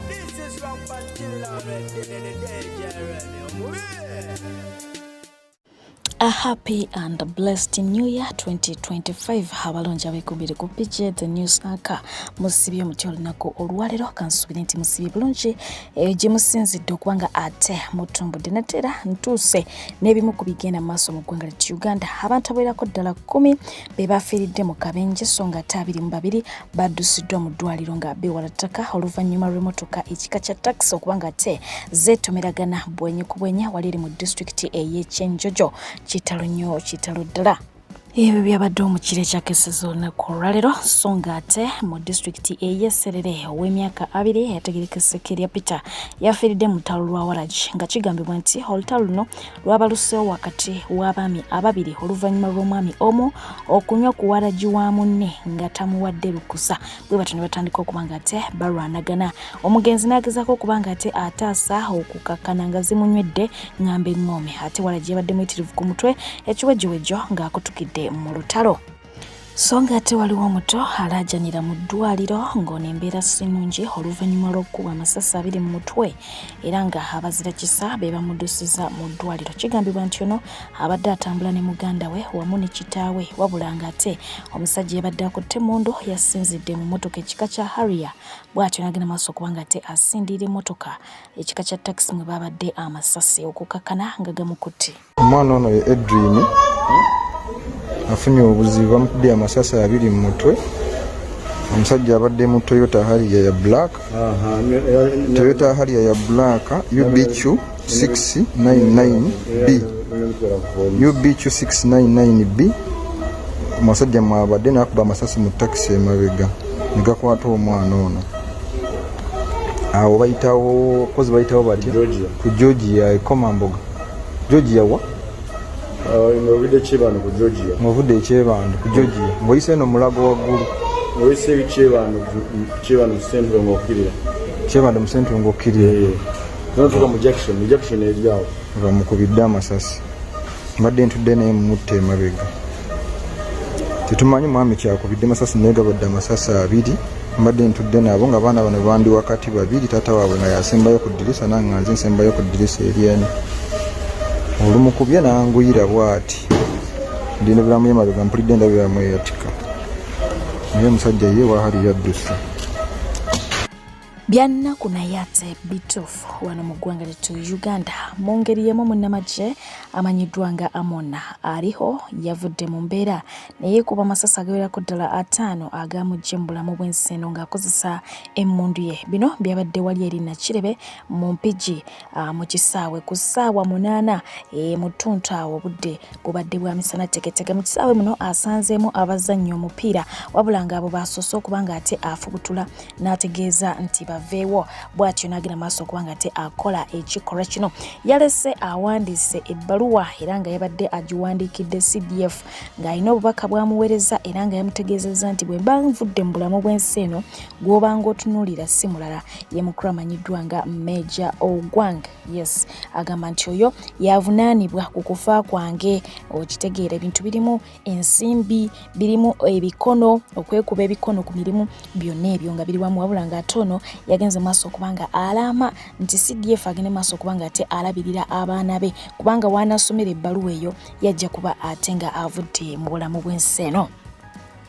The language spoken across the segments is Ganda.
This is from Kitalo in the day, A happy and blessed new year 2025. Abalonja bekubiri ku PJ the news anchor musibye mutyoli nako olwalero kansubira nti musibye bulungi gye musinzidde okubanga ate mutumbudde natera ntuuse n'ebimu ku bigenda maaso mu ggwanga lya Uganda. Abantu abawerako ddala 10 be bafiiridde mu kabenje so nga ate 22 baddusiddwa mu ddwaliro nga bewala ttaka oluvannyuma lw'emmotoka ekika kya taxi okubanga ate zeetomeragana bwenye ku bwenya wali eri mu disitulikiti ey'Ekyenjojo. Kitalo ddala ebyo byabadde omukire ekyakeseza olunaku olwaleero so nga ate mu disitulikiti ey'Esserere ow'emyaka 2 yategerekese Keria Peter yafiiridde mu lutalo lwa Waragi nga kigambibwa nti olutalo luno lwabaluseewo wakati w'abaami ababiri oluvannyuma lw'omwami omu okunywa ku Waragi wa munne nga tamuwadde lukusa bwe batyo ne batandika okuba nga ate balwanagana. Omugenzi n'agezaako okuba nga ate ataasa okukakkana nga zimunywedde ng'amba eŋŋoome ate Waragi yabadde muyitirivu ku mutwe ekiwejjowejjo ng'akutukidde mu lutalo. So nga ate waliwo omuto alaajanira mu ddwaliro ng'ono embeera si nnungi oluvannyuma lw'okukuba amasasi 2 mu mutwe era nga abazira kisa be bamuddusiza mu ddwaliro. Kigambibwa nti ono abadde atambula ne muganda we wamu ne kitaawe wabula nga ate omusajja yabadde akutte emmundu yasinzidde mu mmotoka ekika kya Harrier bw'atyo n'agenda maaso okuba nga ate asindiira emmotoka ekika kya taxi mwe babadde amasasi okukakkana nga gamukutte. Omwana ono ye Edwin afunye obuzibu bamukubye amasasi 2 mu mutwe. Omusajja abadde mu Toyota Harrier ya black. Toyota Harrier ya black UBQ 699B. UBQ 699B. Omusajja mwabadde n'akuba amasasi mu taxi emabega ne gakwata omwana ono. Awo bayitawo kozi bayitawo bati ku Georgia ekomamboga. Georgia wa? Muvudde Chebano ku Georgia. Muvudde Chebano ku Georgia. Mboyise no mulago waggulu. Mboyise Chebano centro ngokirira. Chebano mu centro ngokirira. N'otuka mu Jackson eriyawo. Bamukubidde amasasi. Mbadde ntudde naye mutte emabega. Tetumanyi mwami kyakubidde amasasi naye gabadde amasasi 2. Mbadde ntudde nabo nga abaana bano bandi wakati 2 taata waabwe nga yasembayo ku ddirisa nange nze nsembayo ku ddirisa eryeni. Olumukubye n'anguyira bw'ati ndina bulamu yemabega mpulidde endabiramu eyatika naye musajja ye wahali yaddusi. Byannaku naye ate bituufu wano mu ggwanga lyettu Uganda mu ngeri y'emu munnamagye amanyiddwa nga Amona aliho yavudde mu mbeera naye kuba amasasi agawerako ddala 5 agamujje mu bulamu bw'ensi eno ng'akozesa emmundu ye. Bino byabadde wali eri Nakirebe mu Mpigi mu kisaawe ku ssaawa 8 mu ttuntu awo obudde bubadde bwa misana teketeke. Mu kisaawe muno asanzeemu abazannyi omupiira wabula ng'abo basoose okuba nga ate afubutula n'ategeeza nti veewo bw'atyo n'agenda maaso okuba nga ate akola ekikolwa kino. Yalese awandiise ebbaluwa era nga yabadde agiwandiikidde CDF ng'alina obubaka bwamuweereza era nga yamutegeezezza nti bwe mba nvudde mu bulamu bw'ensi eno gw'obanga otunuulira si mulala ye mukulu amanyiddwa nga Major Ogwang. Yes, agamba nti oyo yavunaanibwa ku kufa kwange. Okitegeera ebintu birimu ensimbi birimu ebikono okwekuba ebikono ku mirimu byonna ebyo nga biri wamu wabula nga ate ono yagenze maaso okubanga alama nti CDF agende maaso okubanga ate alabirira abaana be kubanga wanasomera ebbaluwa eyo yajja kuba ate nga avudde mu bulamu bw'ensi eno.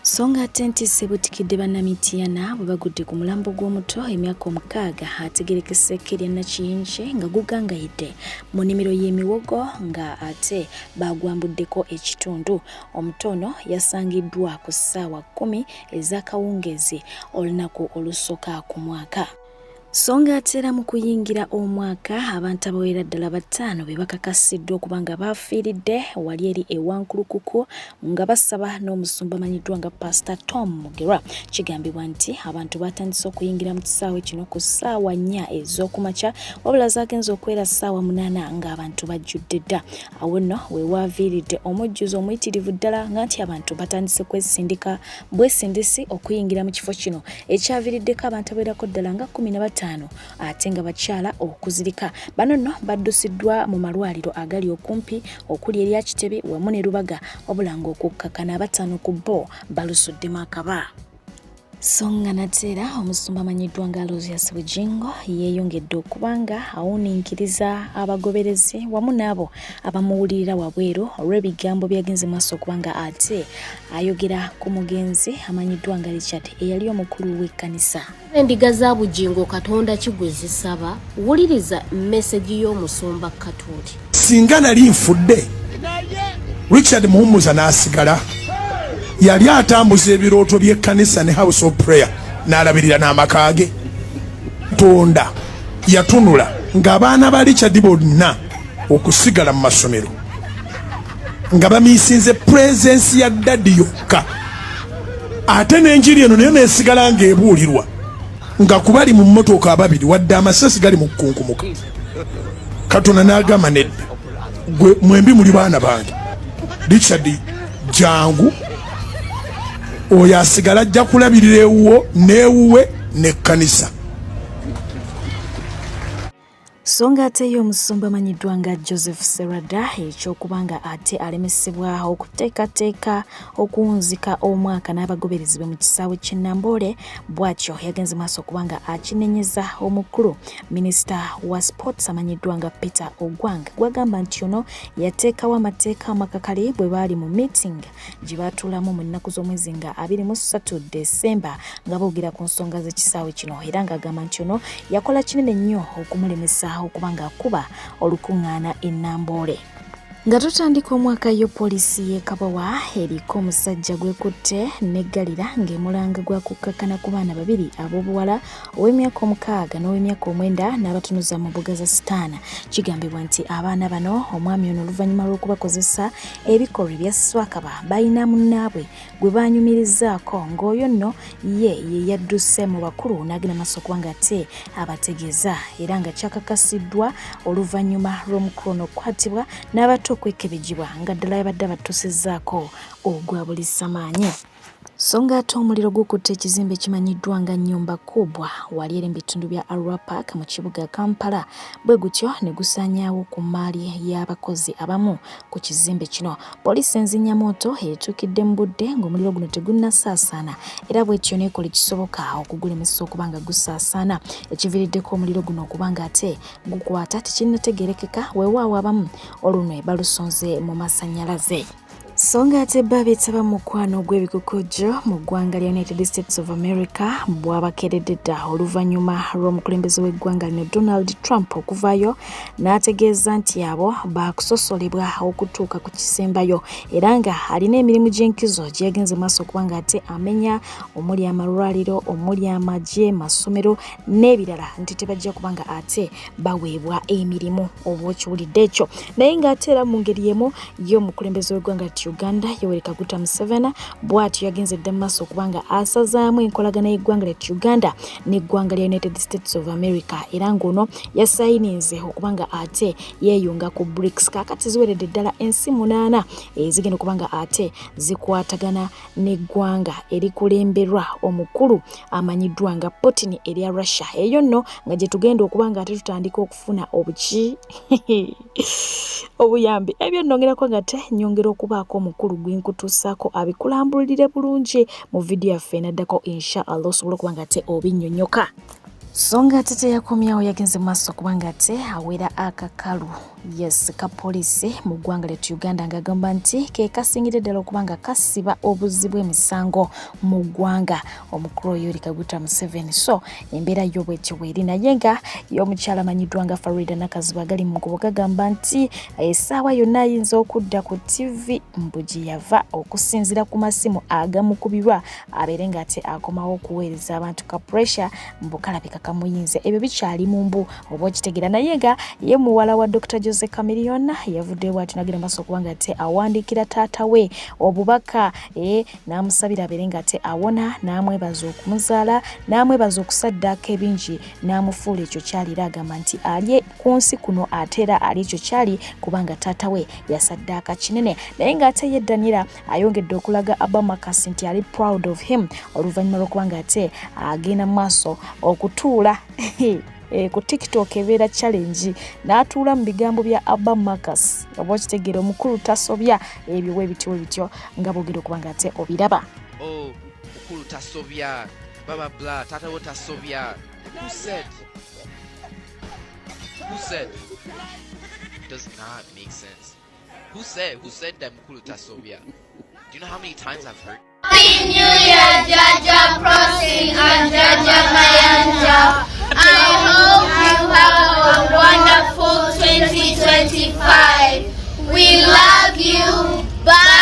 So nga ate nti sebutikidde bannamitiana bwe bagudde ku mulambo gw'omuto emyaka 6 ategerekese Keria Nakiyinje nga gugangayidde mu nnimiro y'emiwogo nga ate bagwambuddeko ekitundu. Omuto ono yasangiddwa ku ssaawa 10 ez'akawungeezi olunaku olusooka ku mwaka. So nga ate era mu kuyingira omwaka abantu abawera ddala 5 be bakakasiddwa okuba nga bafiiridde wali eri ewankulukuku nga basaba n'omusumba amanyiddwa nga Pastor Tom Mugerwa. Kigambibwa nti abantu batandise okuyingira mu kisaawe kino ku ssaawa 4 ez'okumakya wabula zaagenza okwera ssaawa 8 ng'abantu bajjudde dda. Awo nno we waaviiridde omujjuzo omuyitirivu ddala nga nti abantu batandise kwesindika bwesindisi okuyingira mu kifo kino ekyaviiriddeko abantu abawerako ddala nga 15 ate nga bakyala okuzirika. Bano nno baddusiddwa mu malwaliro agali okumpi okuli erya Kitebe wamu ne Lubaga wabula ng'okukkakana 5 ku bo balusuddemu akaba. Songa natera omusumba amanyiddwa nga Lucius Bujingo yeeyongedde okubanga awuniikiriza abagoberezi wamu n'abo abamuwulirira wabweru olw'ebigambo byagenze maaso okubanga ate ayogera ku mugenzi amanyiddwa nga Richard eyali omukulu w'ekkanisa. Endiga za Bujingo Katonda kigwe zisaba wuliriza message y'omusumba Katuli. Singa nali nfudde Richard Muhumuza n'asigala yali atambuza ebirooto by'ekkanisa ne house of prayer n'alabirira n'amaka ge. Tonda yatunula ng'abaana ba Richard bonna okusigala mu masomero nga bamiisinze presence ya daddy yokka, ate n'enjiri eno nayo neesigala ng'ebuulirwa nga kubali mu mmotoka ababiri wadde amasasi gali mu kukunkumuka. Katonda n'agamba nedda, gwe mwembi muli baana bange, Richard jangu oyo asigala ajja kulabirira ewuwo n'ewuwe n'ekkanisa. Songa ate y'omusumba amanyiddwa nga Joseph Serada ekyokubanga ate alemesebwa okuteekateeka okuwunzika omwaka n'abagoberezi be mu kisaawe ky'e Namboole, bw'atyo yagenze maaso okubanga akinenyeza omukulu minisita wa sports amanyiddwa nga Peter Ogwang gwagamba nti ono yateekawo amateeka amakakali bwe baali mu meeting gye baatuulamu mu nnaku z'omwezi nga 23 Desemba nga boogera ku nsonga z'ekisaawe kino, era ng'agamba nti ono yakola kinene nnyo okumulemesa okubanga akuba olukuŋŋaana e Namboole. Nga tutandika omwaka yo poliisi y'e Kabawa eriko omusajja gwekutte n'eggalira ng'emulanga gwa kukkakana ku baana babiri ab'obuwala ow'emyaka 6 n'ow'emyaka 9 n'abatunuza mu mbuga za Sitaana. Kigambibwa nti abaana bano omwami ono oluvannyuma lw'okubakozesa ebikolwa ebya swakaba balina munnaabwe gwe baanyumirizaako ng'oyo nno ye yadduse mu bakulu n'agenda maaso okubanga ate abategeeza, era nga kyakakasiddwa oluvannyuma lw'omukulu ono okukwatibwa n'abato okwekebejjibwa nga ddala yabadde abatusizzaako ogwa buli samaanyi. Songa ate omuliro gukutte ekizimbe kimanyiddwa nga nnyumba kubwa wali eri mu bitundu bya Arua Park mu kibuga Kampala, bwe gutyo ne gusaanyaawo ku mmaali y'abakozi abamu ku kizimbe kino. Poliisi enzinnyamoto etuukidde mu budde ng'omuliro guno tegunnasaasaana, era bw'etyo n'ekola ekisoboka okugulemesa okuba nga gusaasaana, ekiviiriddeko omuliro guno okubanga ate gukwata tekinnategeerekeka, weewaawo abamu olunwe balusonze mu masannyalaze. Songa ate babeetaba mu mukwano gw'ebikokojjo mu ggwanga lya United States of America bw'abakeredde dda oluvannyuma lw'omukulembeze w'eggwanga lino Donald Trump okuvaayo n'ategeeza nti abo baakusosolebwa okutuuka ku kisembayo, era nga alina emirimu gy'enkizo gye yagenze maaso okubanga ate amenya omuli amalwaliro, omuli amagye, masomero n'ebirala, nti tebajja kubanga ate baweebwa emirimu. Oba okiwulidde ekyo. Naye ng'ate era mu ngeri y'emu y'omukulembeze w'eggwanga Uganda Yoweri Kaguta Museveni bw'atyo yagenze dda mu maaso okubanga asazaamu enkolagana y'eggwanga lya Uganda n'eggwanga lya United States of America, era ng'ono yasayininze okubanga ate yeeyunga ku BRICS. Kaakati ziweredde ddala ensi 8 ezigenda okubanga ate zikwatagana n'eggwanga erikulemberwa omukulu amanyiddwa nga Putin erya Russia. Eyo nno nga gye tugenda okubanga ate tutandika okufuna obuyambi. Ebyo nnongerako nga te nyongera okubaako omukulu gw'enkutuusaako abikulambulire bulungi mu vidiyo yaffe enaddako inshallah osobola okuba nga te obinnyonnyoka. Songa ate teyakomyawo yagenze maaso okubanga ate awera akakalu ka poliisi mu ggwanga lya Uganda ng'agamba nti ke kasingire ddala okubanga kasiba obuzi bw'emisango mu ggwanga omukulu Yoweri Kaguta Museveni. So embeera yo bwetyo bweri, naye nga y'omukyala amanyiddwa nga Farida Nakazuba gali mu nkubo gagamba nti essaawa yonna ayinza okudda ku TV mbu gye yava okusinziira ku masimu agamukubirwa abeere ng'ate akomawo okuweereza abantu ka pressure mbu kalabika kamuyinze. Ebyo bikyali mu mbu oba okitegeera, naye nga ye muwala wa Dr. Jose Chameleone yavuddeyo ati nagenda maaso okubanga ate awandiikira taata we obubaka n'amusabira abeere nga ate awona, n'amwebaza okumuzaala, n'amwebaza okusaddaaka ebingi, n'amufuula ekyo kyali era agamba nti ali ku nsi kuno ate era ali ekyo kyali kubanga taata we yasaddaaka kinene. Naye ng'ate ye Daniela ayongedde okulaga Abamakasi nti ali proud of him oluvannyuma lw'okubanga ate agenda mu maaso okutuula ku TikTok ebeera challenge n'atuula mu bigambo bya Abamakasi. Oba okitegeera omukulu tasobya ebyo webityo nga boogera okubanga ate obiraba. Omukulu tasobya blah blah blah, tata wota Sovia. Who said? Does not make sense. Who said that Mukulu Tasovia? Do you know how many times I've heard? Happy New Year, Jaja Crossing and Jaja Mayanja. I hope you have a wonderful 2025. We love you. Bye.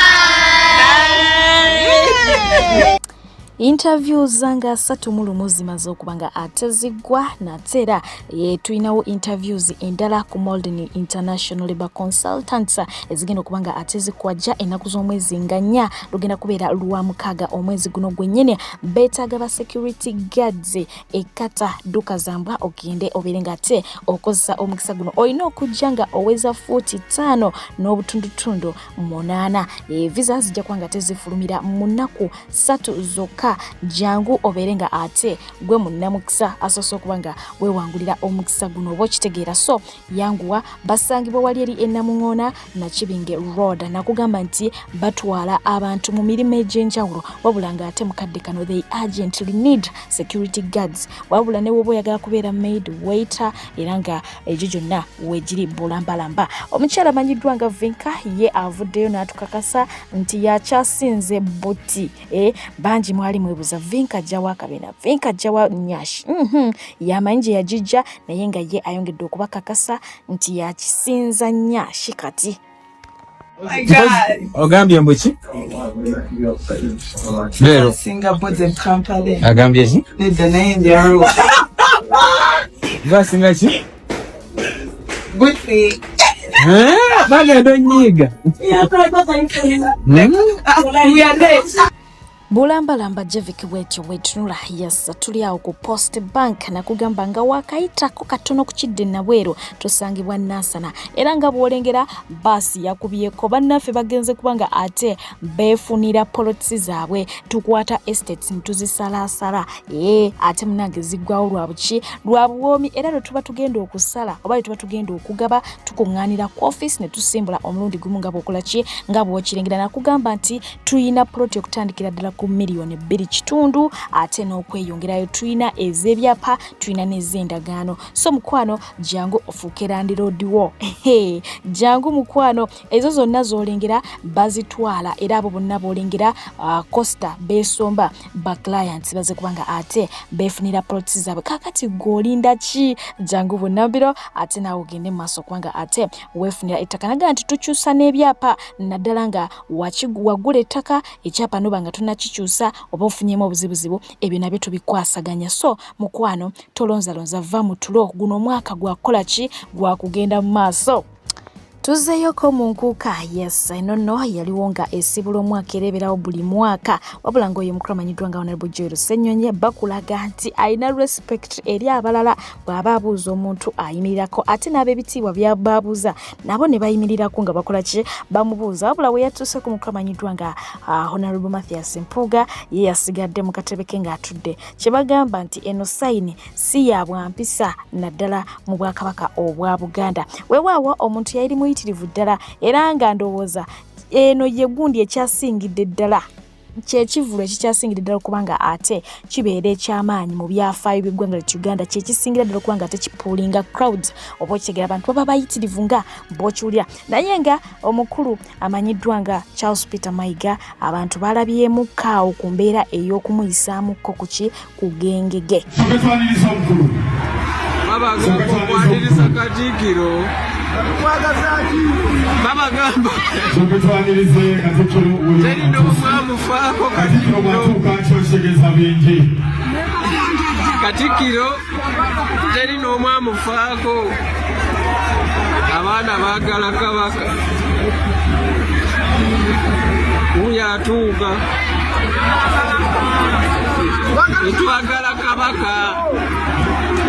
Interview zanga 3 zimaze okubanga atezigwa natera tuinawo interviews endala ku Molden International Labour Consultants ezigenda okubanga atezikwaja enaku z'omwezi nga 4 lugenda kubeera lwa 6 omwezi guno gwennyene betaaga ba security guards ekata duka zambwa ogende oberenga ate okozesa omukisa guno oyina okujjanga oweza 45 n'obutundutundu 8 visa zijja kwanga tezifulumira mu nnaku 3 zokka jangu oberenga ate gwe munnamukisa asoso kubanga we wangulira omukisa guno obokitegeera so yanguwa basangibwa wali eri ennamuŋona na Kibinge Road nakugamba nti batwala abantu mu mirimu egy'enjawulo wabula nga ate mukadde kano they urgently need security guards wabula ne woba oyagala kubeera maid waiter era nga egyo gyonna wegiri bulambalamba omukyala amanyiddwa nga Vinka ye avuddeyo n'atukakasa nti yakyasinze buti bangi mwali mwebuza Vinka jawa kabena Vinka jawa nyashi yamanyi yajijja naye nga ye ayongedde okubakakasa nti yakisinza nyashi kati ogambye mbuki lero Singapore Kampala agambye ki nedda naye njaro basinga ki buti bagenda nyiga bulambalamba Jevik wetyo wetunula yes tuli awo ku Post Bank nakugamba nga wakayitako katono ku kidde nabwero tusangibwa Nasana era nga bwolengera basi yakubyeko bannaffe bagenze kubanga ate befunira polotsi zaabwe tukwata estates ntuzisalasala ate munange ziggwawo lwa buwomi era lwe tuba tugenda okusala oba tuba tugenda okugaba tukuŋŋaanira ku office ne tusimbula omulundi gumu nga bwokola ki nga bwokirengera nakugamba nti tuyina poloti okutandikira ddala ku miliyoni 2 ate n'okweyongerayo tuyina ez'ebyapa tuyina n'ez'endagaano so mukwano jangu ofuuke landiroodiwo jangu mukwano ezo zonna z'olengera bazitwala era abo bonna b'olengera Costa besomba ba clients baze kubanga ate befunira poloti zaabwe kakati g'olinda ki jangu bunnambiro ate naawe ogende mu maaso kubanga ate weefunira ettaka naga nti tukyusa n'ebyapa naddala nga wagula ettaka ekyapa noba nga tunakikyusa oba ofunyemu obuzibuzibu ebyo nabyo tubikwasaganya so mukwano tolonzalonza va mu tulo guno omwaka gwakola ki gwakugenda mu maaso tuzeyoko mu nkuuka yes enono yaliwo nga esibula omwaka ereeberawo buli mwaka wabula ng'oyo mukulu amanyiddwa nga Honorable Joel Ssenyonyi bakulaga nti alina respect eri abalala bw'aba abuuza omuntu ayimirirako ate n'ab'ebitiibwa by'abaabuuza nabo ne bayimirirako nga bakola ki bamubuuza wabula we yatuuse ku mukulu amanyiddwa nga Honorable Mathias Mpuuga ye yasigadde mu katebe ke ng'atudde kye bagamba nti eno sayini si ya bwampisa naddala mu Bwakabaka obwa Buganda weewaawo omuntu yayiri muyitirivu ddala era nga ndowooza eno ye gundi ekyasingidde ddala kyekivulo ekikyasingidde ddala kubanga ate kibeera ekyamaanyi mu byafaayo by'eggwanga lya Uganda kyekisingira ddala kubanga ate kipuulinga crowds oba okitegeera abantu baba bayitirivu nga bw'okiwulira naye nga omukulu amanyiddwa nga Charles Peter Mayiga abantu balabyemu kaawo ku mbeera ey'okumuyisaamuko kuki ku gengege babagamba Katikkiro babagamba terino mwamufaako Katikkiro terino omwamufaako abaana baagala Kabaka uyo atuuka etwagala Kabaka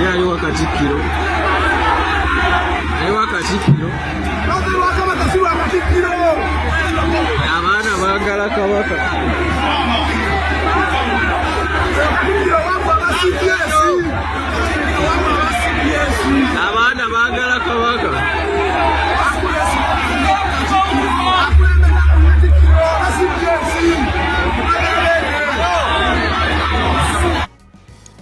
yaliwa Katikkiro abaana baagala Kabaka abaana baagala Kabaka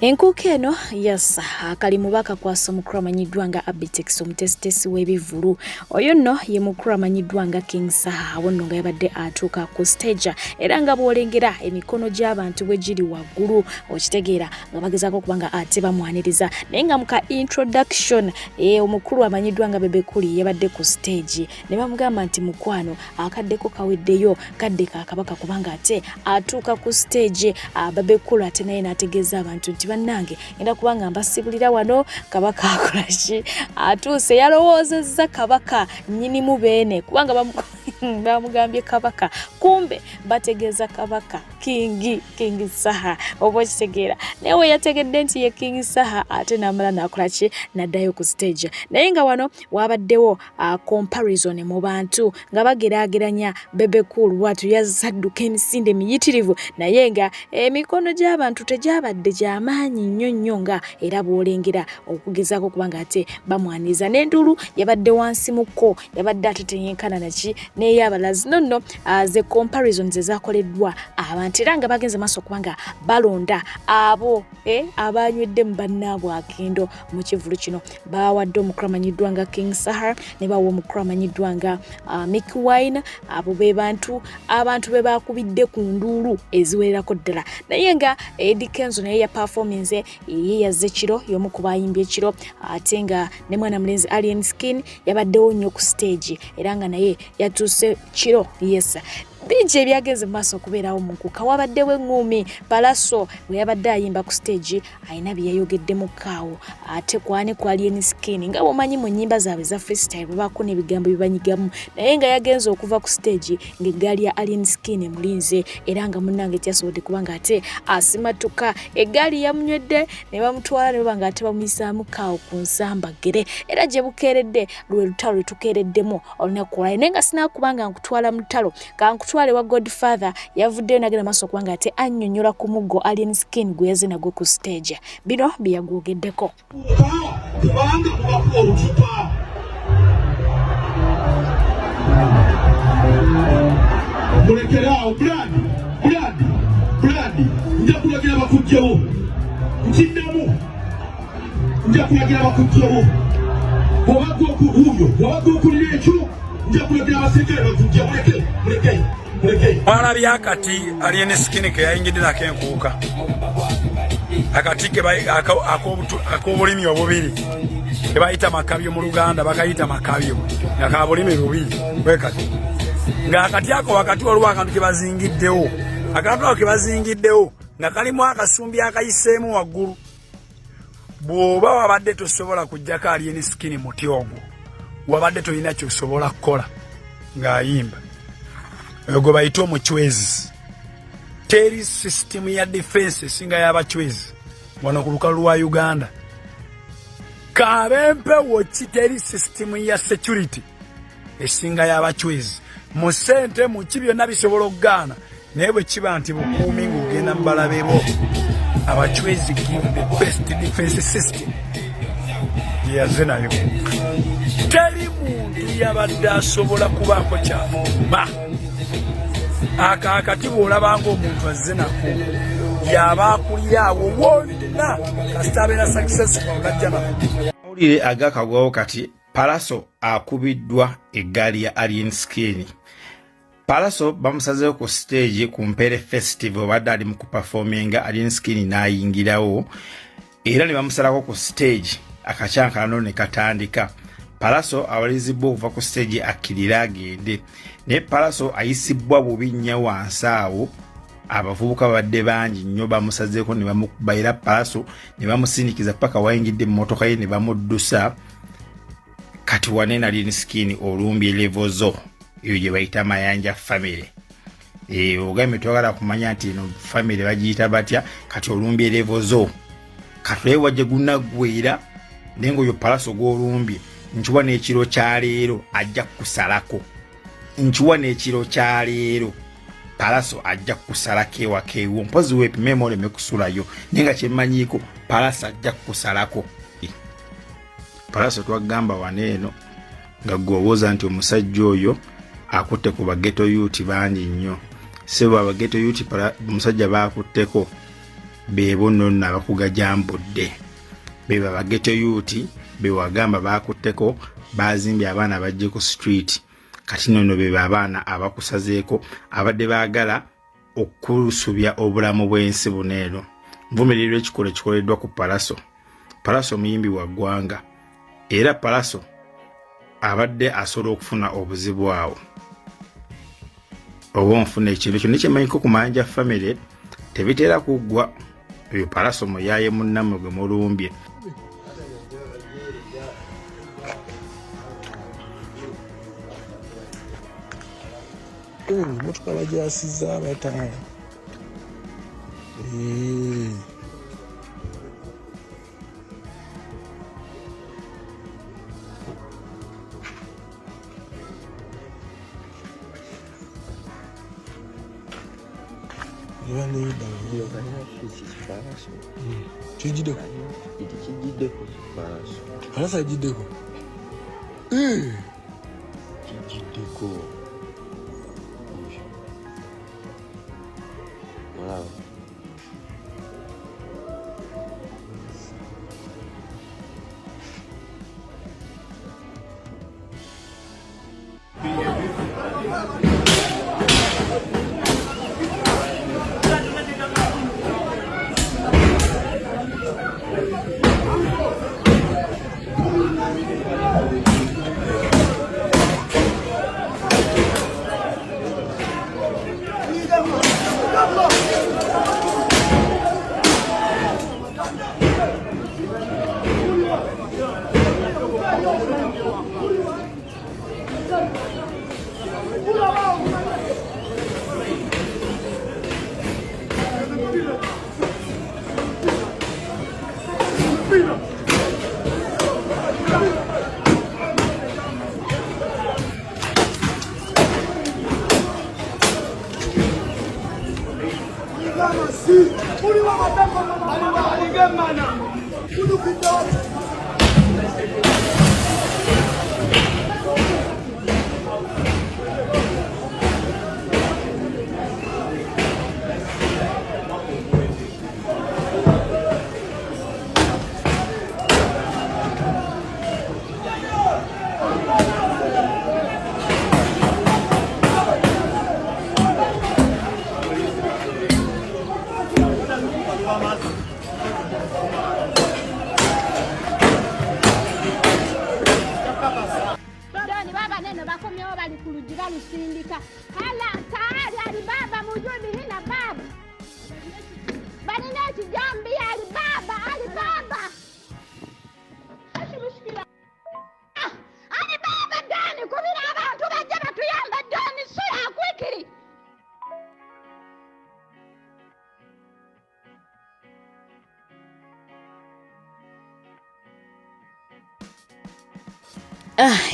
Enkuuka eno yes akalimu bakakwasa omukulu amanyiddwa nga Abitex omutesitesi w'ebivulu. Oyo nno ye mukulu amanyiddwa nga King Saha awo nno nga yabadde atuuka ku stage era nga bw'olengera emikono gy'abantu bwe giri waggulu okitegeera nga bagezaako okuba nga ate bamwaniriza naye nga muka introduction omukulu amanyiddwa nga Bebe Kuli yabadde ku stage ne bamugamba nti mukwano akaddeko kaweddeyo kadde ka kabaka kubanga ate atuuka ku stage Bebe Kuli ate naye n'ategeeza abantu nti bannange ngenda kubanga mbasibulira wano kabaka akolaki atuuse yalowoozezza kabaka nnyinimu beene kubanga bamugambye kabaka kumbe bategeeza kabaka King Saha oba kitegeera naye we yategedde nti ye King Saha ate n'amala n'akolaki n'addayo ku stage naye nga wano wabaddewo comparison mu bantu nga bageraageranya Bebe Cool watu yazadduka emisinde miyitirivu naye nga emikono gy'abantu tegyabadde gy'amaanyi nnyo nga era bw'olengera okugezaako kubanga ate bamwaniriza n'endulu yabadde wansi mukko yabadde ate teyenkana naki n'ey'abalazi nonno ze comparisons ezakoleddwa abantu era nga bagenze maaso kubanga balonda abo abanywedde mu bannaabwe akendo mu kivulu kino bawadde omukulu amanyiddwa nga King Saha ne bawa omukulu amanyiddwa nga Mick Wine abo be abantu be bakubidde ku nduulu eziwererako ddala naye nga Eddie Kenzo naye ya performance ye yazze kiro y'omu ku bayimbye ekiro ate nga ne mwana mulenzi Alien Skin yabaddewo nnyo ku stage era nga naye yatuuse kiro yes bingi ebyagenze mu maaso okubeerawo mu nkuuka wabaddewo eŋŋumi Pallaso bwe yabadde ayimba ku stage ayina bye yayogedde mu kaawo ate kwani ku Alien Skin nga bw'omanyi mu nnyimba zaabwe za freestyle babaako n'ebigambo bibanyigamu naye nga yagenze okuva ku stage ng'eggaali ya Alien Skin emulinze era nga munnange tyasobodde kubanga ate asimatuka eggaali yamunywedde ne bamutwala ne baba nga ate bamuyisaamu kaawo ku nsambagere era gye bukeeredde lwe lutalo lwe tukeereddemu olunaku olwali naye nga sinaakubanga nkutwala mu lutalo twale wa Godfather yavuddeyo nagenda maaso kubanga ate annyonnyola ku muggo Alien Skin gwe yazze nagwe ku stage bino byeyagwogeddeko mulekeraawo buladi nja kulagira bakujjewo nkiddamu nja kulagira bakujjewo bw'obadde okulira ekyo nja kulagira abasekere bakujjewo muleke Mwalabye akati Alien Skin ke yayingidde nako enkuuka akati ak'obulimi obubiri ke bayita makabyo mu Luganda bakayita makabyo nga ka bulimi bubiri bwekati nga akati ako wakati waliwo akantu ke bazingiddewo akantu ako ke bazingiddewo nga kalimu akasumbi akayiseemu waggulu bw'oba wabadde tosobola kujjako Alien Skin muti ogwo wabadde tolina kyosobola kukola ng'ayimba ogwo bayita omuchwezi teri system ya defense singa y'abachwezi wano ku lukalu lwa Uganda kabempe wochi teri system ya security esinga y'abachwezi mu sente mu kibyo nabisobola okugaana naye bwe kiba nti bukuumi ng'ogenda mu balabe bo abachwezi give the best defense system yazze nayo teri muntu yabadde asobola kubaako kyafuma akati bw'olabanga omuntu azze nako yaba akulira awo wonna kasita abeera successful olajja nako mawulire agakagwawo kati Pallaso akubiddwa eggaali ya Alien Skin. Pallaso bamusazeewo ku stage ku Mpere Festival badde ali mu kuperforminga Alien Skin n'ayingirawo era ne bamusalako ku stage akacyankalano ne katandika. Pallaso awalizibwa okuva ku stage akkirira agende naye Pallaso ayisibwa bubi nnyo wansi awo abavubuka badde bangi nnyo bamusazeeko ne bamukubayira Pallaso ne bamusindikiza paka wayingidde mu mmotoka ye ne bamuddusa kati wanene Alien Skin olumbye level zo eyo gye bayita Mayanja family ogambye twagala kumanya nti eno family bagiyita batya kati olumbye level zo kati wajja gunaggwera naye ng'oyo Pallaso gw'olumbye nchuwa n'ekiro kya leero ajja kusalako nchuwa n'ekiro kya leero Pallaso ajja kusalako ewaka ewo mpozi weepime oleme kusulayo naye nga kyemmanyiiko Pallaso ajja kusalako. Pallaso twagamba waneeno nga gw'owooza nti omusajja oyo akutte ku bageto youth bangi nnyo sebo abageto youth omusajja baakutteko bebo nno abakugajambudde beba bageto yuti bewagamba bakutteko bazimbye abaana bajje ku street kati nno beba abaana abakusazeeko abadde baagala okusubya obulamu bw'ensi buneeno. Nvumirirwa ekikolo kikoleddwa ku Pallaso muyimbi wa ggwanga era Pallaso abadde asobola okufuna obuzibu awo oba onfuna ekintu kyonna kyemanyiko ku Mayanja family tebitera kuggwa oyo Pallaso muyaye munnammwe gwe mulumbye. Motoka bajasiza batanga Wow.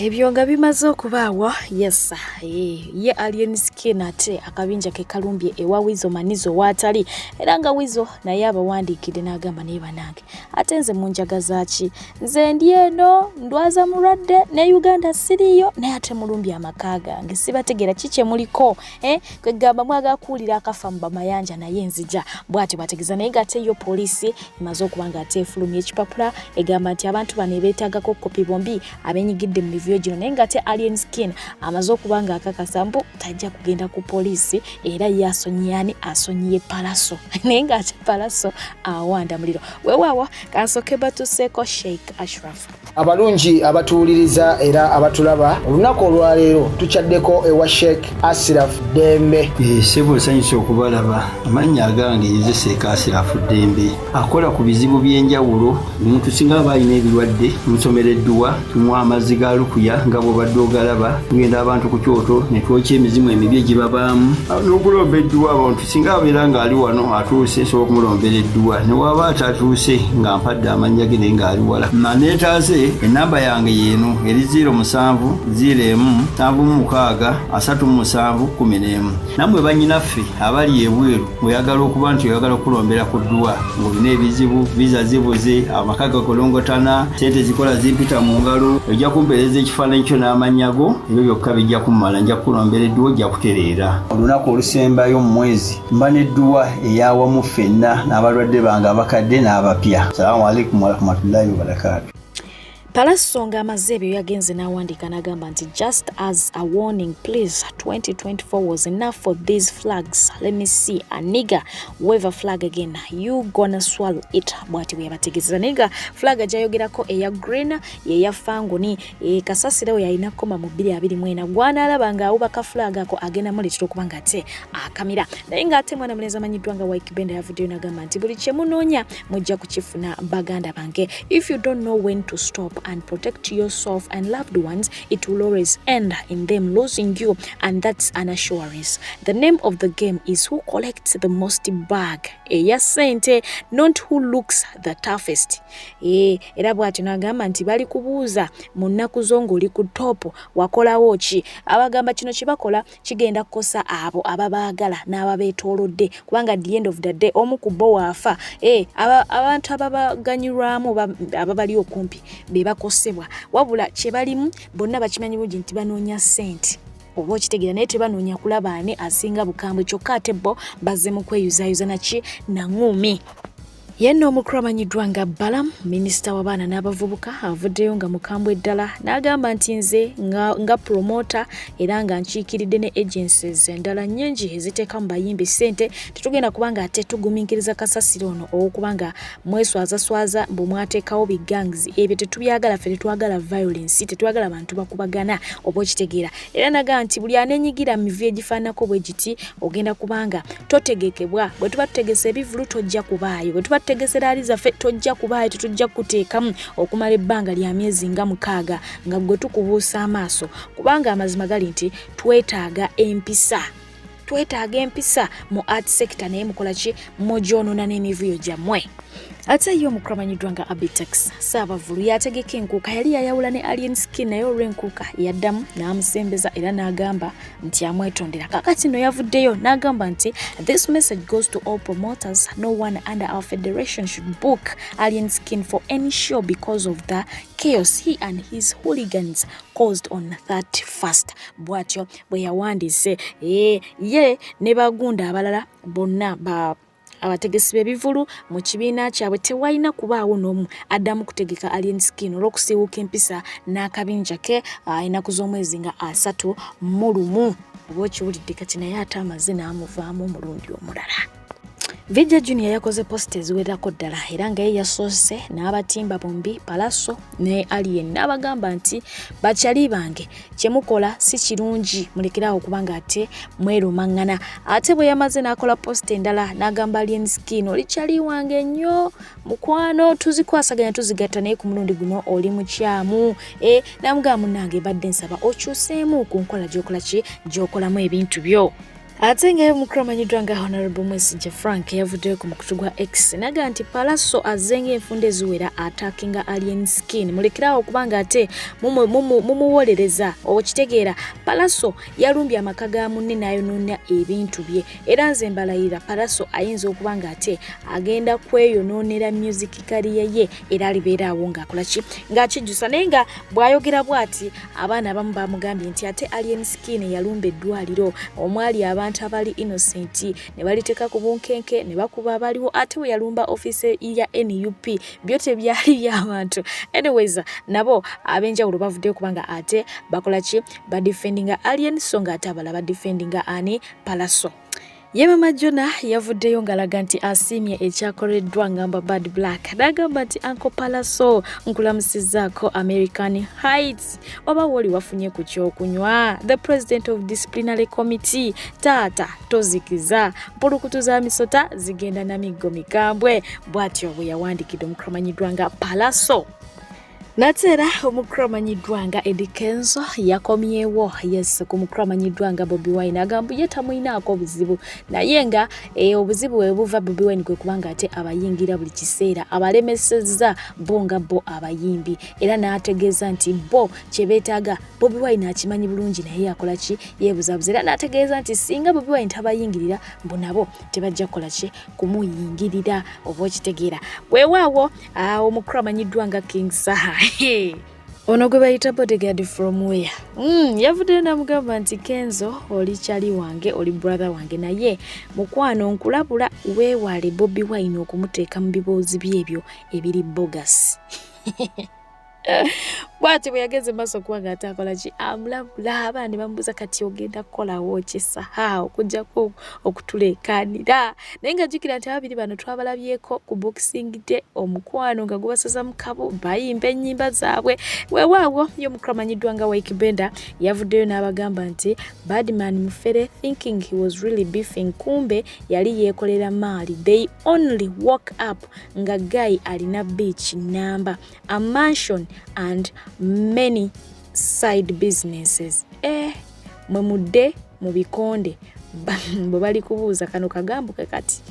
Ebyo nga bimaze okubaawa yes ye alien skin ate akabinja ke kalumbye ewa Wizo Manizo watali era nga Wizo naye abawandiikire n'agamba naye banange ate nze munjagazaaki nze ndi eno ndwaza mulwadde ne Uganda siriyo naye ate mulumbye amaka gange sibategeera kiki muliko kwegamba mwaga kuulira akafa mu bamayanja naye nzija bw'atyo bategeeza naye ngate yo poliisi imaze okubanga ate efulumya ekipapula egamba nti abantu bano beetaagako kopi bombi abenyigidde mu review gino naye ngate alien skin amaze okubanga akakasa mbu tajja kugenda ku poliisi era yasonyani asonyiye Pallaso naye ngate Pallaso awanda muliro wewawa kansoke batuseko Sheikh Ashraf. Abalungi abatuuliriza era abatulaba olunaku olwaleero tukyaddeko ewa Sheikh Ashraf Dembe. Sebo sanyusa okubalaba amannya agange nze Sheikh Ashraf Dembe akola ku bizibu by'enjawulo omuntu singa abalina ebirwadde musomereddwa tumwa amazzi ga lukuya nga bw'obadde ogalaba tugenda abantu ku kyoto ne twokya emizimu emibi egibabaamu n'okulomba edduwa abantu singa abeera ng'ali wano atuuse sobola okumulombeera edduwa ne waba atatuuse nga mpadde amannya ge naye ng'ali wala naneetaase enamba yange yeeno eri 0707763711 nammwe bannyinaffe abali ebweru oyagala okuba nti oyagala okulombera ku dduwa ng'olina ebizibu viza zibuze amaka gakolongotana sente zikola zimpita mu ngalo ojja kumpe kumpereza ekifaananyi kyo n'amannya go ebyo byokka bijja kumala nja kukulombera edduwa ojja kutereera olunaku olusembayo mu mwezi mba n'edduwa eyawamu ffenna n'abalwadde bange abakadde n'abapya. Salaamu alaikum warahmatullahi wabarakatu. Pallaso ng'amaze ebyo yagenze n'awandiika n'agamba nti just as a warning please 2024 was enough for these flags. Let me see a nigger wave a flag again, you gonna swallow it. Bwati bwe yabategeeza nigga flag gyayogerako eya green yeya fangoni kasasiro yayinako mu 2024 gwanaalaba ng'awubaka flag ako agenda mulitira okuba ng'ate akamira naye ng'ate mwana mulenzi amanyiddwa nga Waikibenda yavuddeyo n'agamba nti buli kye munoonya mujja kukifuna baganda bange. If you don't know when to stop and protect yourself and loved ones, it will always end in them losing you, and that's an assurance. The name of the game is who collects the most bag eya sente, not who looks the toughest. Era bw'atyo n'agamba nti bali kubuuza mu nnaku zo ng'oli ku topo wakolawo ki. Abagamba kino kye bakola kigenda kukosa abo ababaagala n'ababeetoolodde kubanga at the end of the day omu ku bo waafa abantu ababaganyulwamu ababali okumpi be bakosebwa wabula kye balimu bonna bakimanyi bulungi nti banoonya ssente oba okitegeera naye tebanoonya kulaba ani asinga bukambwe kyokka ate bo bazze mu kweyuzayuza naki na ngumi. Yenno omukulu amanyiddwa nga Balaam, minisita w'abaana n'abavubuka avuddeyo nga mukambwe ddala n'agamba nti nze nga promota era nga nkiikiridde ne agencies endala nnyingi eziteeka mu bayimbi ssente tetugenda kubanga ate tugumiikiriza kasasiro ono okubanga mweswazaswaza mbu mwateekawo bigangs ebyo tetubyagala ffe tetwagala violence tetwagala bantu bakubagana oba okitegeera era n'agamba nti buli aneenyigira mu mivu egifaananako bwe giti ogenda kubanga totegekebwa bwe tuba tutegese ebivulu tojja kubaayo bwe tuba tutegese laali zaffe tojja kubaayo tetujja kuteekamu okumala ebbanga lya myezi nga 6 nga gwe tukubuusa amaaso kubanga amazima gali nti twetaaga empisa mu art sector naye mukola ki mujoonoona n'emivuyo gyammwe. Ate yo omukulu amanyiddwa nga Abitex Saabavulu yategeka enkuuka yali yayawula ne Alien Skin naye olw'enkuuka yaddamu n'amusembeza era n'agamba nti amwetondera. Kakati no yavuddeyo n'agamba nti this message goes to all promoters. No one under our federation should book Alien Skin for any show because of the chaos he and his hooligans caused on 31st. Bwatyo bwe yawandiise ye ne bagunda abalala bonna abategesi b'ebivulu mu kibiina kyabwe tewalina kubaawo n'omu addamu kutegeka Alien Skin olw'okusiiwuuka empisa n'akabinja ke ennaku z'omwezi nga 31 oba okiwulidde kati naye ate amaze n'amuvaamu omulundi omulala. Vijja Junior yakoze post eziwerako ddala era nga ye yasoose n'abatimba bombi Pallaso ne Alien n'abagamba nti bakyali bange kyemukola si kirungi mulekerawo kubanga ate mwerumaŋŋana. Ate bwe yamaze n'akola post endala n'agamba Alien Skin olikyali wange nnyo mukwano tuzikwasaganya tuzigatta naye ku mulundi guno oli mukyamu n'amugamba munnange badde nsaba okyuseemu ku nkola gy'okolamu ebintu byo. Ate ngayo omukulu amanyiddwa nga Honorable Mwesigye Frank yavuddeyo ku mukutu gwa X naga nti Pallaso azenga enfunda eziwera attackinga Alien Skin mulekerawo okubanga ate mumuwolereza okitegeera. Pallaso yalumbye amaka ga munne n'ayonoona ebintu bye era nze mbalayira Pallaso ayinza okubanga ate agenda kweyonoonera music career ye era alibeeraawo ng'akola ki ng'akijjusa naye nga bw'ayogera bw'ati abaana abamu bamugambye nti ate Alien Skin yalumba eddwaliro omwali abantu abali innocent ne baliteeka ku bunkenke ne bakuba abaliwo ate we yalumba office ya NUP byote byali by'abantu. Anyways nabo ab'enjawulo bavuddeyo kubanga ate bakola ki badefendinga Alien so nga ate abala badefendinga ani Pallaso. Ye Mama Jona yavuddeyo ng'alaga nti asiimye ekyakoleddwa ngamba Bad Black n'agamba nti Uncle Pallaso nkulamusizaako American Heights oba woli wafunye ku kyokunywa. The President of Disciplinary Committee taata tozikiza mpulukutu za misota zigenda na miggo mikambwe. Bw'atyo bwe yawandikidde omukulu amanyiddwa nga Pallaso. Natera omukulu amanyiddwa nga Eddie Kenzo yakomyewo ku mukulu amanyiddwa nga Bobi Wine agamba ye tamuyinaako obuzibu naye nga obuzibu bwe buva Bobi Wine kwe kubanga ate abayingira buli kiseera abalemesezza bo nga bo abayimbi era n'ategeeza nti bo kye beetaaga Bobi Wine akimanyi bulungi naye akola ki yeebuzabuza era n'ategeeza nti singa Bobi Wine tabayingirira mbu nabo tebajja kukola ki kumuyingirira oba okitegeera. Weewaawo omukulu amanyiddwa nga King Saha ono gwe bayita bodyguard from where? Yavuddeyo namugamba nti Kenzo oli kyali wange, oli brother wange, naye mukwano nkulabula weewale Bobi Wine okumuteeka mu bibuuzi byebyo ebiri bogus. Bwati bwe yageze maaso kuba ng'atakola ki amulabula abandi bamubuuza kati ogenda kukolawo kisa okujjako okutuleekaanira naye ng'ajjukira nti ababiri bano twabalabyeko ku boxing day omukwano nga gubasaza mu kabo bayimba ennyimba zaabwe weewaawo ye omukulu amanyiddwa nga Waikibenda yavuddeyo n'abagamba nti Badman mufere thinking he was really beefing kumbe yali yeekolera maali they only woke up nga guy alina beach number a mansion and many side businesses. Mwe mudde mu bikonde bwe bali kubuuza kano kagambo ke kati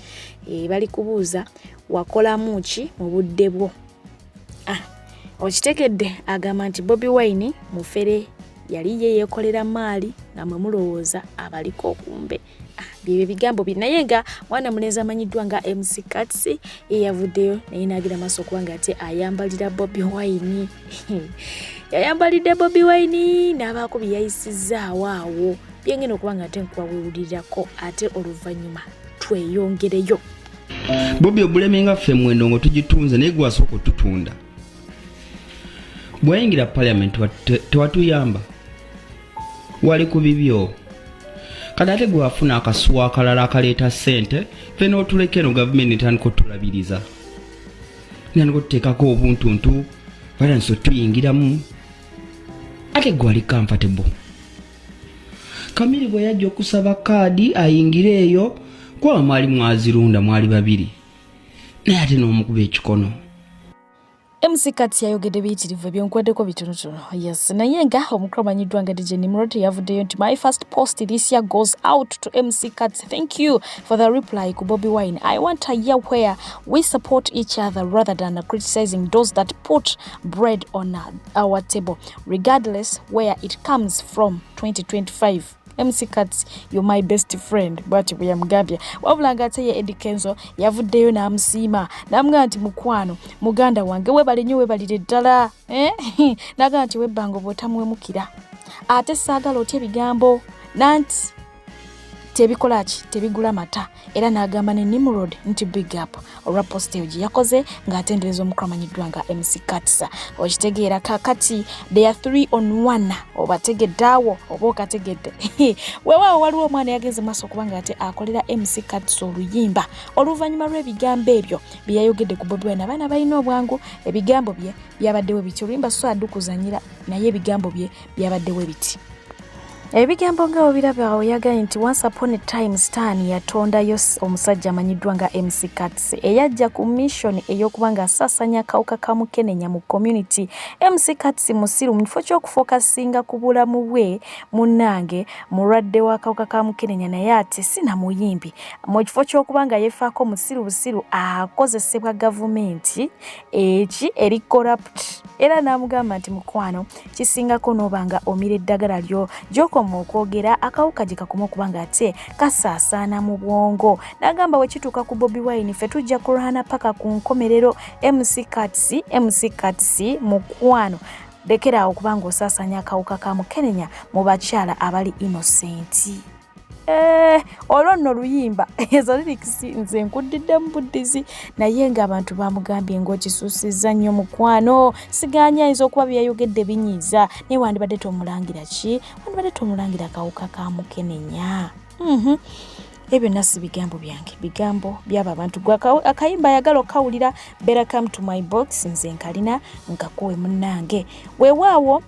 bali kubuuza wakolamu ki mu budde bwo. Okitekedde agamba nti Bobi Wine mufere yali yeekolera maali nga mwe mulowooza abaliko okumbe. Bye bigambo binaye nga mwana mulenzi amanyiddwa nga MC Katsi yavuddeyo naye n'agira maaso kubanga ate ayambalira Bobi Wine. Yayambalidde Bobi Wine n'abaako bye yayisizaawo awo byengena okuba nga ate nkuba weewulirirako ate oluvannyuma tweyongereyo. Bobi obulemi nga ffe mwendo ngo tugitunze naye gwe wasooka otutunda. Bwayingira Parliament tewatuyamba wali ku bibyo. Kati ate gwe wafuna akasuwa akalala akaleeta ssente ffe n'otuleka eno gavumenti etandika otulabiriza. Netandika otuteekako obuntuntu wala nso tuyingiramu. Ate gwe wali comfortable. Kamiri bwe yajja okusaba kaadi ayingire eyo kuba mwali mwazirunda mwali babiri. Naye ate n'omukuba ekikono. MC Katsi yayogedde biyitirivu ebyonkuwaddeko bitonotono. Yes, naye nga omukulu amanyiddwa nga DJ Nimrod yavuddeyo nti my first post this year goes out to MC Katsi. Thank you for the reply ku Bobi Wine. I want a year where we support each other rather than criticizing those that put bread on our table, regardless where it comes from. 2025. MC Katsi, you're my best friend. But we am Gambia. Wabula ngate ye Eddie Kenzo yavuddeyo n'amusiima n'amugamba nti mukwano muganda wange webale nnyo webalire ddala n'agamba nti webbango bw'otamwemukira ate saagala otya ebigambo nanti tebikola ki tebigula mata era n'agamba ne Nimrod nti big up olwa post eyo gye yakoze ng'atendereza omukulu amanyiddwa nga MC Katsa. Okitegeera kakati they are 3 on 1 obategedde awo oba okategedde. Weewaawo waliwo omwana yagenze maaso okubanga ate akolera MC Katsa oluyimba oluvannyuma lw'ebigambo ebyo bye yayogedde ku Bobi Wine. Abaana balina obwangu ebigambo bye byabaddewo biti oluyimba so addukuzanyira naye ebigambo bye byabaddewo biti. Ebigambo nga obiraba oyagaye nti once upon a time Stan yatondayo omusajja amanyiddwa nga MC Katsi eyajja ku mission ey'okubanga asasanya akawuka ka mukenenya mu community. MC Katsi musiru mu kifo ky'okufokasinga ku bulamu bwe munnange mulwadde w'akawuka ka mukenenya naye ate sina muyimbi mu kifo ky'okubanga yeefaako musiru busiru akozesebwa gavumenti eri corrupt era n'amugamba nti mukwano kisingako n'obanga omira eddagala lyo mu okwogera akawuka gye kakoma okubanga ate kasaasaana mu bwongo. N'agamba we kituuka ku Bobi Wine ffe tujja kulwana paka ku nkomerero. MC Katsi mukwano lekeraawo okubanga osaasanya akawuka ka mukenenya mu bakyala abali innocenti. Olwo nno luyimba ezo lirikisi nze nkuddidde mu buddizi naye ng'abantu bamugambye ng'okisuusizza nnyo mukwano siganya ayinza okuba byayogedde binyiiza naye wandibadde tomulangira ki wandibadde tomulangira akawuka ka mukenenya. Ebyo nasi bigambo byange bigambo byaba abantu gwa akayimba ayagala okawulira better come to my box nze nkalina nkakuwe munnange weewaawo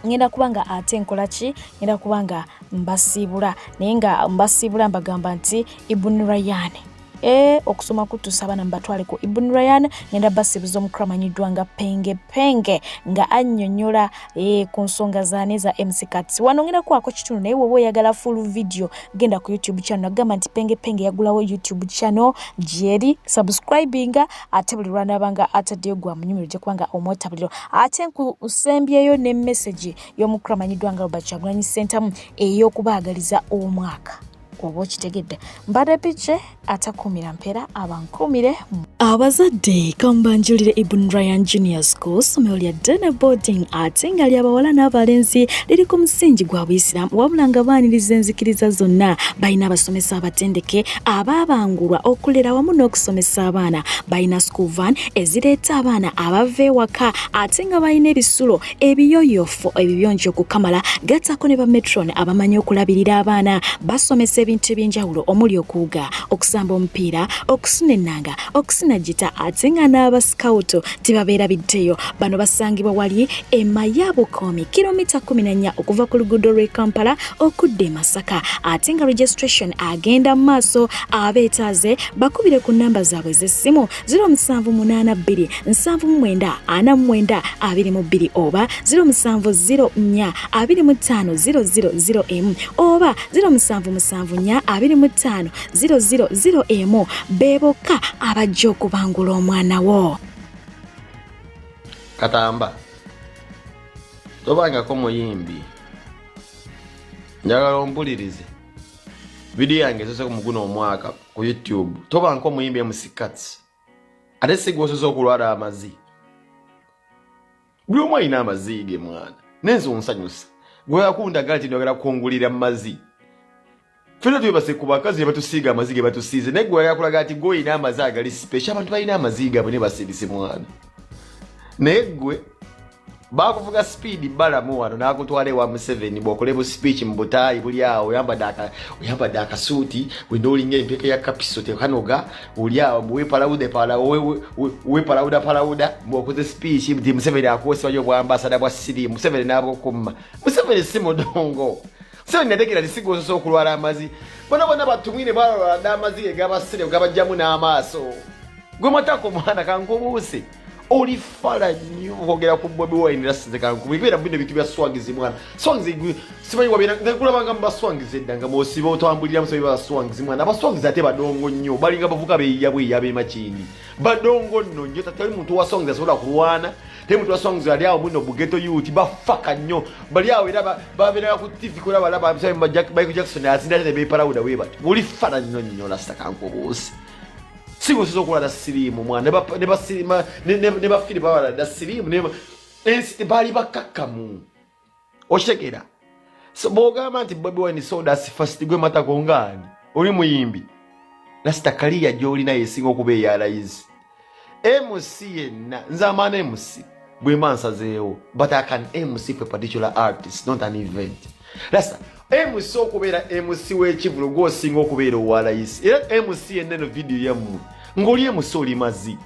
ngenda kubanga ate nkola ki ngenda kubanga mbasiibula naye nga mbasiibula mbagamba nti Ibn Rayyan okusoma kutuusa abaana mbatwale ku Ibn Rayyan ngenda basiibuza omukulu amanyiddwa nga penge nga annyonnyola ku nsonga zaane za MC Katsi. Wano ngenda kuwako kitundu naye wowe oyagala full video genda ku YouTube channel. Agamba nti penge yagulawo YouTube channel gyeri subscribinga ate buli lwanabanga ataddeyo gwa munyumiro gye kubanga omwetabuliro ate nkusembyeyo ne message y'omukulu amanyiddwa nga Robert Kyagulanyi Center ey'okubaagaliza omwaka oba okitegedde. Mbadde piche atakumira mpera abankumire. Abazadde kambanjulire Ibn Ryan Junior School somero lya Dene Boarding ate nga ly'abawala n'abalenzi liri ku musingi gwa Buyisiraamu wabula nga baaniriza enzikiriza zonna. Balina abasomesa abatendeke abaabangulwa okulera wamu n'okusomesa abaana. Balina school van ezireeta abaana abava ewaka ate nga balina ebisulo ebiyoyofu ebibiyonjo okukamala gattako ne bametron abamanyi okulabirira abaana. Basomesa ebintu eby'enjawulo omuli okuwuga, okusamba omupiira, okusuna ennanga, okusuna gita ate nga n'abasikawuto tebabeera biddeyo. Bano basangibwa wali e Mayabukomi kilomita 14 okuva ku luguudo lw'e Kampala okudda e Masaka ate nga registration agenda mu maaso. Abeetaaze bakubire ku nnamba zaabwe z'essimu 0782 79 49 22 oba 0704 25 000 oba 0774 25 000 beboka abajja okubangula omwana wo. Katamba tobangako muyimbi njagala ompulirize video yange esose ku muguno omwaka ku YouTube. Tobangako muyimbi emusikatsi ate sigwosoza okulwala amazi. Buli omu alina amazi ge mwana nenzo nsanyusa gwe yakundagala ti njagala kukungulira mu mazi. Fena tuyebase ku bakazi batusiiga amazi ge batusiize naye gwe yakulaga ati gwe olina amazi agali special. Abantu balina amazi gabwe ne basirise mwana naye gwe bakuvuga speed balamu wano nakutwale wa Museveni bwokolebo speech mu butayi buli awo oyambadde akasuuti wenda olinga empeke ya kapiso tekanoga buli awo wepalawuda bwokoze speech ndi Museveni akwosebwa yo bwambasada bwa siri Museveni n'abokumma. Museveni si mudongo. Museveni nategera lisigoso okulwala amazi. Bona batumwine balwala amazi egabasire gabajjamu n'amaaso. Gwe matako mwana kankubuuse oli fala nnyo okogera ku Bobi Wine rasize kankubira bino bitu bya swangizi mwana. Swangizi simanyi wabira ngakulabanga mbaswangize eddanga mosiba otambulira musobi ba swangizi mwana. Abaswangizi ate badongo nnyo balinga bavuga beyabwe makindi badongo nno nnyo. Tatali muntu wa swangizi asobola kulwana te muntu wa swangizi ali awo muno bugeto youth bafaka nnyo bali awo era babera ku TV kola balaba Michael Jackson azinda te beparawuda webati oli fala nnyo rasta kankubuuse. Sigo sizo kulala sirimu mwana ne basirima ne bafiri bawala da sirimu ne ensi bali bakakamu oshekera. So bogamba nti Bobi Wine soda first gwe mata kongani oli muyimbi rasta kaliya joli na yesingo kubeya rais MC yenna nzamana MC bwe mansazeewo but I can MC for a particular artist not an event. Rasta MC okubera MC w'ekivulo gwosinga okubeera owa rais era MC yenna video yamu ngoli MC oli mazi.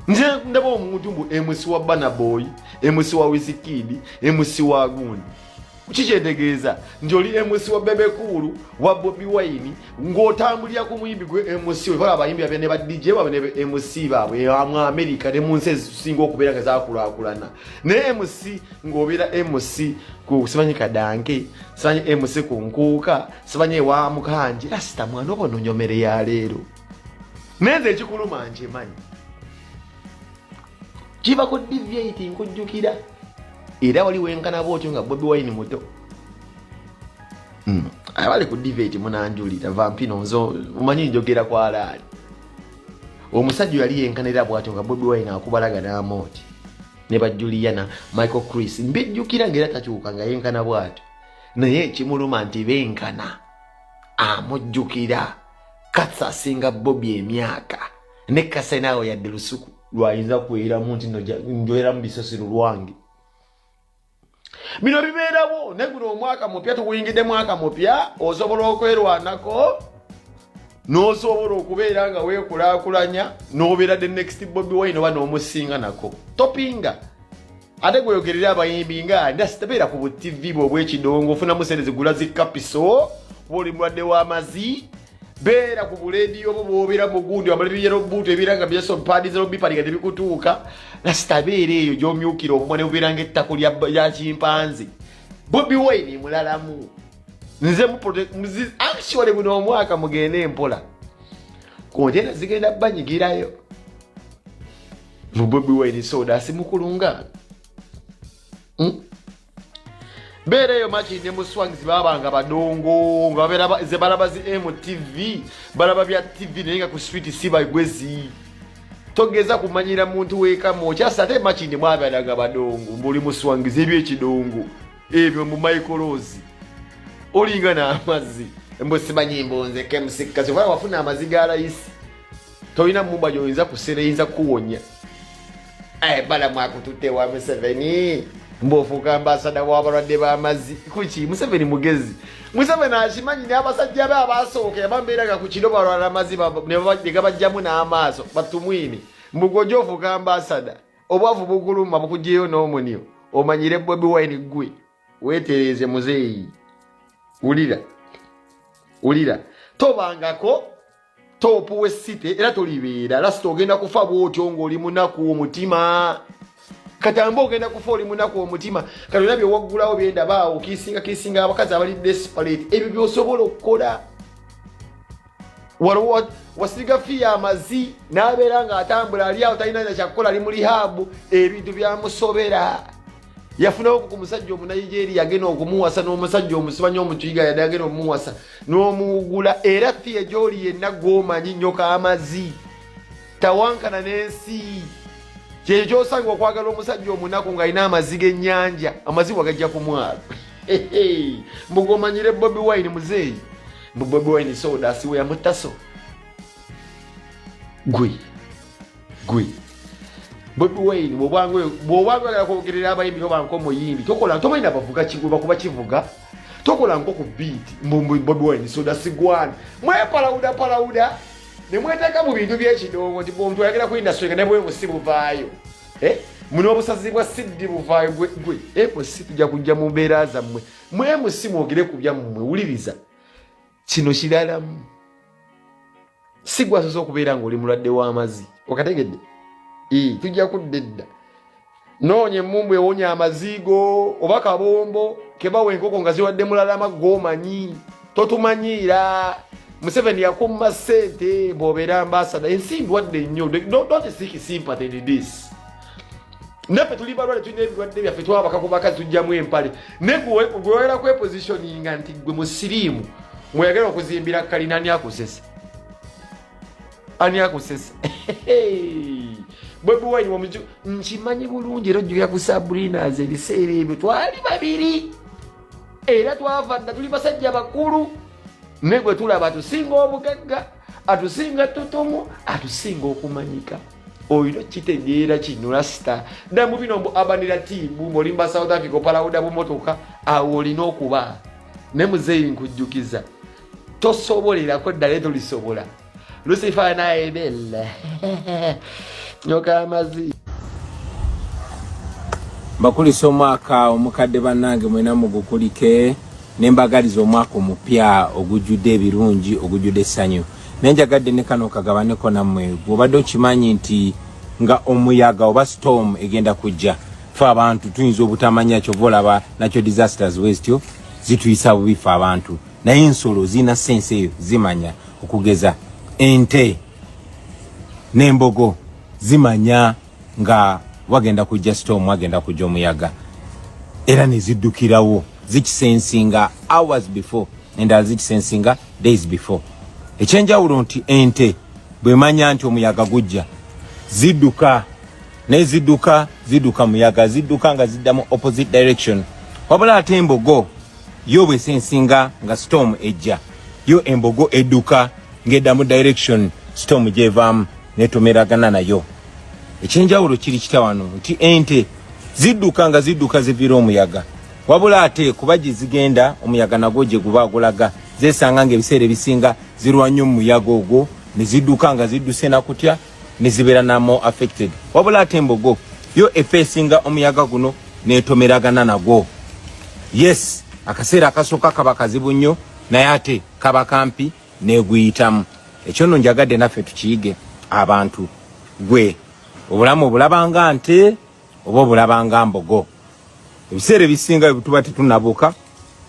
Nze ndaba omuntu mbu MC wa Bana Boy, MC wa Wizkid, MC wa Gundi. Kikyetegeeza nti oli MC wa Bebe Cool wa Bobi Wine ng'otambulira ku muyimbi gwe MC oba abayimbi abene ba DJ babene MC baabwe mu America ne mu nsi ezisinga okubeera nga zaakulaakulana ne MC ng'obeera MC ku simanyi Kadanke simanyi MC ku Nkuuka simanyi wa Mukanji rasta mwana oba nonyomere ya leero neze ekikuluma nje manyi kiva ku deviate nkujjukira era wali wenkana bwotyo nga Bobi Wine muto. Abali ku deviate munanjulira vampino nzo umanyi njogera kwa alali omusajja yali yenkanira bwatyo nga Bobi Wine akubalaga n'amoti ne bajuliana Michael Chris mbijjukira ngera takyuka nga yenkana bwatyo naye kimuluma nti benkana amujjukira katsa singa Bobi emyaka ne kasenawo yadde lusuku lwayinza kwera muntu njoera mu bisosiro lwange. Bino bibeerawo ne guno omwaka mupya tuwingidde mwaka mupya osobola okwerwanako n'osobola okubeera nga weekulaakulanya n'obeera the next Bobi Wine oba n'omusinga nako topinga ate gweyogerera abayimbi nga ndasitabeera ku TV bw'obwekidongo ofuna musente zigula zikapiso bw'oli mulwadde w'amazi beera ku bulediyo bw'obeera mu gundi amalibiyero buutu ebiira nga byeso mpaadi zero bipaliga tebikutuuka nasitabeera eyo gy'omyukira obumone bubeera ng'ettako lya kimpanzi. Bobi Wine mulalamu nze actually buno omwaka mugende empola kontena zigenda banyigirayo mu Bobi Wine soda simukulunga bereyo machi ne muswangizi babanga badongo ngabera ze balabazi MTV balaba bya TV nenga ku street siba igwezi togeza kumanyira muntu weka mocha sate machi ne mwabadaga badongo mbuli muswangizi ebyo ekidongo ebyo mu microlozi olingana amazi mbosimanyi mbonze kemusika so wafuna amaziga rais toina mumba joinza kusereinza kuwonya bala mwakutute wa Museveni mbofuka ambasada w'abalwadde b'amazzi kuki Museveni mugezi Museveni ashimanyi ne abasajja be abasooka bambeeraga ku kiro balwala amazzi ne gabajjamu n'amaaso batumwini mbugojo ofuka ambasada obwavu buguluma bukujeyo n'omunio omanyire Bobi Wine gwe wetereze muzeeyi ulira tobangako topu wesite era tolibeera lasito ogenda kufa bw'otyo ng'oli munaku omutima katambo ogenda kufa oli munaku omutima kati olabye waggulawo byenda baawo kisinga abakazi abali desperate ebyo by'osobola okukola waliwo wasiga fiya amazi n'abeera ng'atambula ali awo talina kyakukola ali mu lihabu ebintu byamusobera yafunawo ku musajja omunayigeriya agenda okumuwasa n'omusajja omusibanya omutuyiga yadde agenda okumuwasa n'omuwugula era fiya gy'oli yenna gw'omanyi nyoka amazi tawankana n'ensi kyekyo ky'osanga okwagala omusajja omunaku ng'alina amazi g'ennyanja amazi wagajja ku mwalo mbugomanyire Bobi Wine muzeeyi mbu Bobi Wine soda asiwe yamutaso gwe Bobi Wine bw'obwagala kwogerera abayimbi obanko muyimbi tokola tomanyi bavuga kigwe bakuba kivuga tokola nko ku beat Bobi Wine soda sigwana mwepalawuda ne mweteka mu bintu by'ekidongo nti omuntu ayagala ku industry nga ne bwe musibuvaayo muno obusazi bwa siddi buvaayo gwe musi tujja kujja mu mbeera zammwe mwe musimwogere ku byammwe wuliriza kino kiralamu si gwasoza okubeera ng'oli mulwadde w'amazzi okategedde tujja kuddedda noonya emmumbu ewonya amazigo oba kabombo kebawa enkoko nga ziwadde mulalama gw'omanyi totumanyiira Museveni yakumma ssente bw'obeera ambasada ensi ndwadde nnyo don't seek sympathy in this naffe tuli balwadde tulina ebirwadde byaffe twabaka ku bakazi tujjamu empale ne gwewera kwepositioninga nti gwe musiriimu mweyagala okuzimbira kalina ani akusesa Bobi Wine wamuju nkimanyi bulungi era ojjukira ku Sabrina's ebiseera ebyo twali babiri era twavadda tuli basajja bakulu ne gwe tulaba atusinga obugagga atusinga tutumu atusinga okumanyika oyino kitegeera kino lasita ddamu bino mbu abanira tiibu mulimba South Africa opalawuda bumotoka awo olina okuba ne muzeeyi nkujjukiza tosobolerako ddala etolisobola Lucifer naebella nyoka amazi bakulisa omwaka omukadde bannange mwena mugukulike nembagaliza omwaka omupya ogujjudde ebirungi ogujjudde essanyu nenjagadde ne kano kagabaneko nammwe bw'obadde okimanyi nti nga omuyaga oba storm egenda kujja fe abantu tuyinza obutamanya kyova olaba nakyo disasters westyo zituyisa bubi fe abantu naye ensolo zirina sense eyo zimanya okugeza ente n'embogo zimanya nga wagenda kujja storm wagenda kujja omuyaga era neziddukirawo zikisensinga hours before endala zikisensinga days before ekyenjawulo nti ente bwemanya nti omuyaga gujja zidduka naye zidduka muyaga zidduka nga zidda mu opposite direction wabula ate embogo yo bwesensinga nga storm ejja yo embogo edduka ngedda mu direction storm gyevaamu netomeragana nayo ekyenjawulo kiri kitawano nti ente zidduka zivira omuyaga wabula ate kuba gye zigenda omuyaga nagwo gye guba gulaga zesanga ng'ebiseera ebisinga zirwanya omuyaga ogwo ne zidduka nga zidduse nakutya ne zibeera namo affected wabula ate embogo yo efeesinga omuyaga guno netomeragana nagwo yes akaseera akasooka kaba kazibu nnyo naye ate kaba kampi neguyitamu ekyo nno njagadde naffe tukiyige abantu gwe obulamu obulabanga nte oba obulabanga mbogo ebiseera ebisinga bwetuba tetunabuka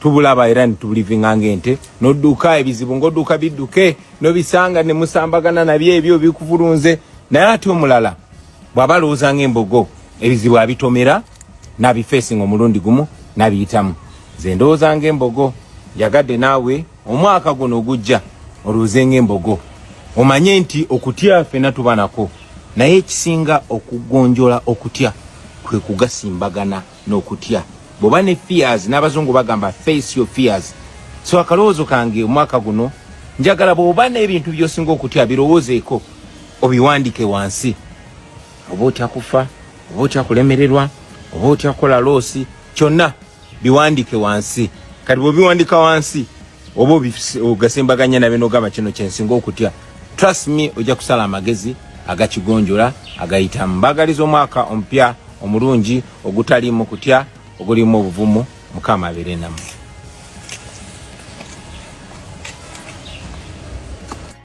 tubulaba era nitubulivinga ng'ente nodduka ebizibu ng'odduka bidduke nobisanga ne musambagana nabyo ebyo bikuvulunze naye ate omulala bw'aba alowooza ng'embogo ebizibu abitomera n'abifeesinga omulundi gumu n'abiyitamu nze ndowooza ng'embogo. Njagadde naawe omwaka guno ogujja oluuze ng'embogo omanye nti okutya ffenna tuba nako, naye ekisinga okugonjola okutya kwe kugasimbagana n'okutya. Bw'oba ne fears, n'abazungu bagamba face your fears. So akalowoozo kange omwaka guno njagala bw'oba n'ebintu by'osinga okutya birowoozeeko obiwandike wansi. Oba otya kufa, oba otya kulemererwa, oba otya kukola loosi, kyonna biwandike wansi. Kati bw'obiwandika wansi oba ogasimbaganya nabe n'ogamba kino kyensinga okutya, trust me ojja kusala amagezi agakigonjola agayita. Mbagaliza omwaka omupya omulungi ogutaliimu kutya, ogulimu obuvumu. Mukama abeere nammwe.